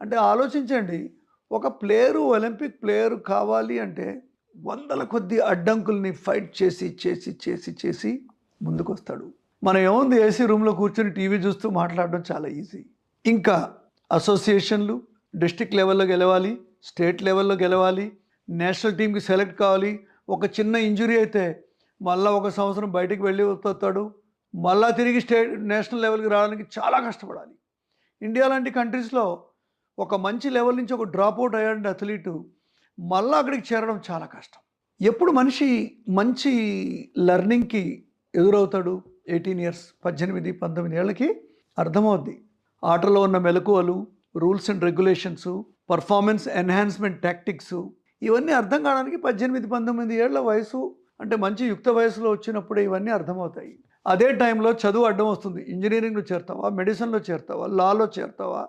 అంటే ఆలోచించండి. ఒక ప్లేయరు ఒలింపిక్ ప్లేయర్ కావాలి అంటే వందల కొద్దీ అడ్డంకుల్ని ఫైట్ చేసి ముందుకొస్తాడు. మనం ఏముంది ఏసీ రూమ్‌లో కూర్చొని టీవీ చూస్తూ మాట్లాడడం చాలా ఈజీ. ఇంకా అసోసియేషన్‌లు, డిస్ట్రిక్ట్ లెవెల్‌లో గెలవాలి, స్టేట్ లెవెల్‌లో గెలవాలి, నేషనల్ టీమ్‌కి సెలెక్ట్ కావాలి. ఒక చిన్న ఇంజ్యూరీ అయితే మళ్ళా ఒక సంవత్సరం బయటికి వెళ్ళి వస్తాడు. మళ్ళా తిరిగి నేషనల్ లెవెల్‌కి రావడానికి చాలా కష్టపడాలి. ఇండియా లాంటి కంట్రీస్‌లో ఒక మంచి లెవెల్ నుంచి ఒక డ్రాప్ అవుట్ అయ్యాడంటే అథ్లీటు మళ్ళా అక్కడికి చేరడం చాలా కష్టం. ఎప్పుడు మనిషి మంచి లెర్నింగ్‌కి ఎదురవుతాడు? 18 ఇయర్స్ 18, 19 ఏళ్ళకి అర్థమవుద్ది. ఆటలో ఉన్న మెలకువలు, rules and regulations, performance enhancement టాక్టిక్సు ఇవన్నీ అర్థం కావడానికి 18, 19 ఏళ్ల వయసు అంటే మంచి యుక్త వయసులో వచ్చినప్పుడే ఇవన్నీ అర్థమవుతాయి. అదే టైంలో చదువు అడ్డం వస్తుంది. ఇంజినీరింగ్‌లో చేరతావా? మెడిసిన్‌లో చేరతావా? లాలో చేరతావా?